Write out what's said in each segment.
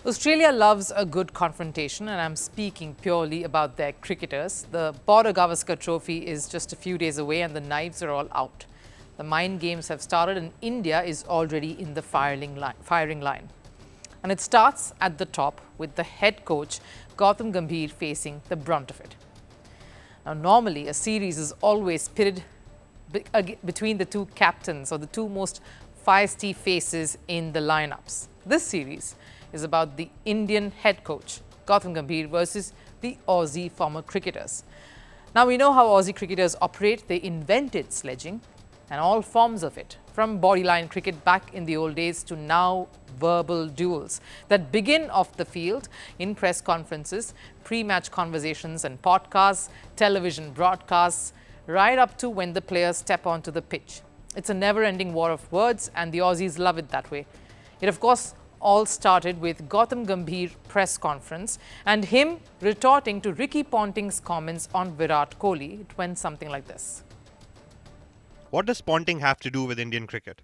Australia loves a good confrontation, and I'm speaking purely about their cricketers. The Border-Gavaskar Trophy is just a few days away and the knives are all out. The mind games have started and India is already in the firing line. And it starts at the top with the head coach, Gambhir, facing the brunt of it. Now, normally a series is always pitted between the two captains or the two most feisty faces in the lineups. This series is about the Indian head coach, Gambhir, versus the Aussie former cricketers. Now, we know how Aussie cricketers operate. They invented sledging and all forms of it, from bodyline cricket back in the old days to now verbal duels that begin off the field in press conferences, pre-match conversations and podcasts, television broadcasts, right up to when the players step onto the pitch. It's a never-ending war of words, and the Aussies love it that way. It, of course, all started with Gambhir press conference and him retorting to Ricky Ponting's comments on Virat Kohli. It went something like this. What does Ponting have to do with Indian cricket?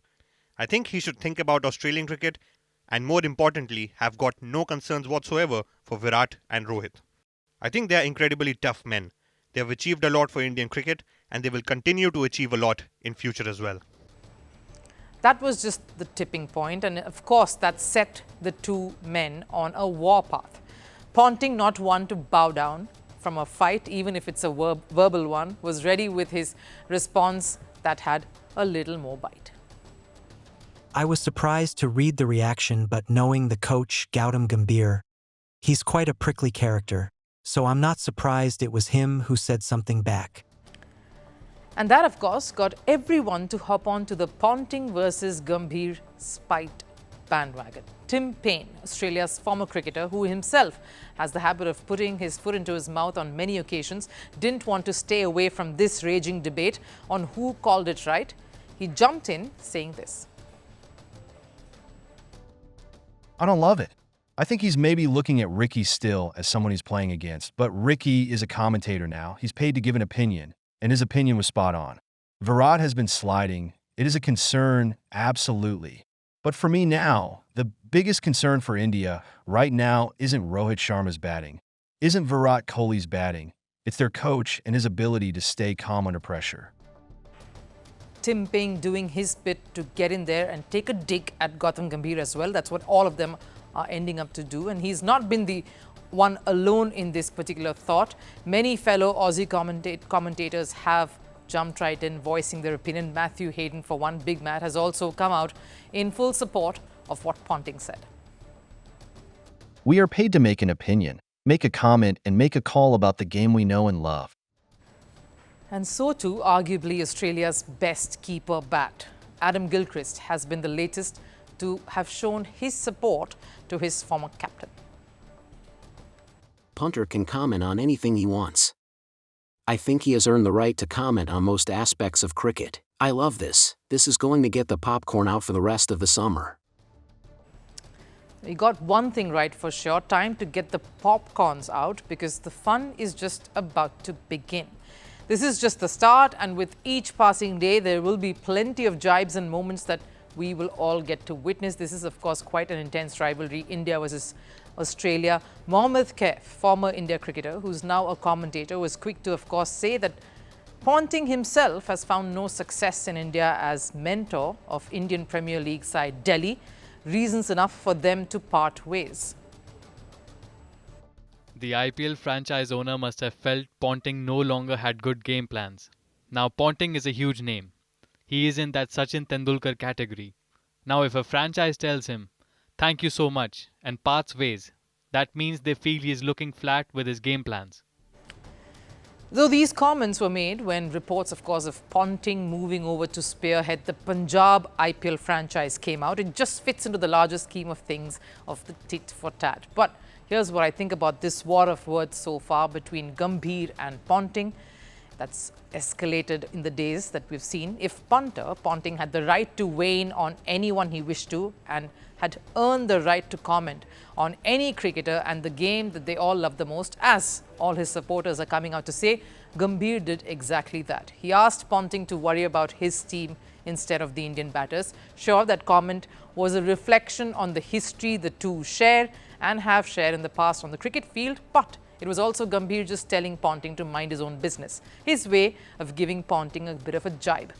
I think he should think about Australian cricket and, more importantly, have got no concerns whatsoever for Virat and Rohit. I think they are incredibly tough men. They have achieved a lot for Indian cricket and they will continue to achieve a lot in future as well. That was just the tipping point, and of course that set the two men on a warpath. Ponting, not one to bow down from a fight, even if it's a verbal one, was ready with his response that had a little more bite. I was surprised to read the reaction, but knowing the coach, Gambhir, he's quite a prickly character, so I'm not surprised it was him who said something back. And that, of course, got everyone to hop on to the Ponting versus Gambhir spite bandwagon. Tim Paine, Australia's former cricketer, who himself has the habit of putting his foot into his mouth on many occasions, didn't want to stay away from this raging debate on who called it right. He jumped in saying this. I don't love it. I think he's maybe looking at Ricky still as someone he's playing against, but Ricky is a commentator now. He's paid to give an opinion, and his opinion was spot on. Virat has been sliding. It is a concern, absolutely. But for me now, the biggest concern for India right now isn't Rohit Sharma's batting, isn't Virat Kohli's batting. It's their coach and his ability to stay calm under pressure. Tim Paine doing his bit to get in there and take a dig at Gambhir as well. That's what all of them are ending up to do. And he's not been the one alone in this particular thought. Many fellow Aussie commentators have jumped right in, voicing their opinion. Matthew Hayden, for one, Big Matt, has also come out in full support of what Ponting said. We are paid to make an opinion, make a comment, and make a call about the game we know and love. And so too, arguably, Australia's best keeper bat, Adam Gilchrist, has been the latest to have shown his support to his former captain. Punter can comment on anything he wants. I think he has earned the right to comment on most aspects of cricket. I love this. This is going to get the popcorn out for the rest of the summer. We got one thing right for sure. Time to get the popcorns out because the fun is just about to begin. This is just the start, and with each passing day, there will be plenty of jibes and moments that we will all get to witness. This is, of course, quite an intense rivalry, India versus Australia. Mohammad Kaif, former India cricketer, who's now a commentator, was quick to, of course, say that Ponting himself has found no success in India as mentor of Indian Premier League side Delhi. Reasons enough for them to part ways. The IPL franchise owner must have felt Ponting no longer had good game plans. Now, Ponting is a huge name. He is in that Sachin Tendulkar category. Now, if a franchise tells him, "Thank you so much," and parts ways, that means they feel he is looking flat with his game plans. Though these comments were made when reports, of course, of Ponting moving over to spearhead the Punjab IPL franchise came out, it just fits into the larger scheme of things of the tit for tat. But here's what I think about this war of words so far between Gambhir and Ponting. That's escalated in the days that we've seen. If punter, Ponting had the right to weigh in on anyone he wished to and had earned the right to comment on any cricketer and the game that they all love the most, as all his supporters are coming out to say, Gambhir did exactly that. He asked Ponting to worry about his team instead of the Indian batters. Sure, that comment was a reflection on the history the two share and have shared in the past on the cricket field, but it was also Gambhir just telling Ponting to mind his own business, his way of giving Ponting a bit of a jibe.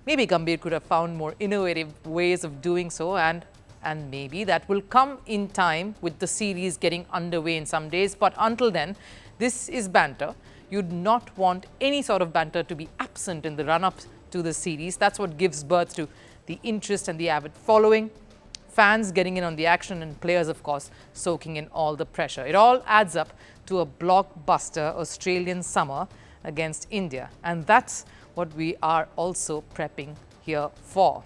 Maybe Gambhir could have found more innovative ways of doing so, and maybe that will come in time with the series getting underway in some days. But until then, this is banter. You'd not want any sort of banter to be absent in the run-up to the series. That's what gives birth to the interest and the avid following, fans getting in on the action, and players, of course, soaking in all the pressure. It all adds up to a blockbuster Australian summer against India, and that's what we are also prepping here for.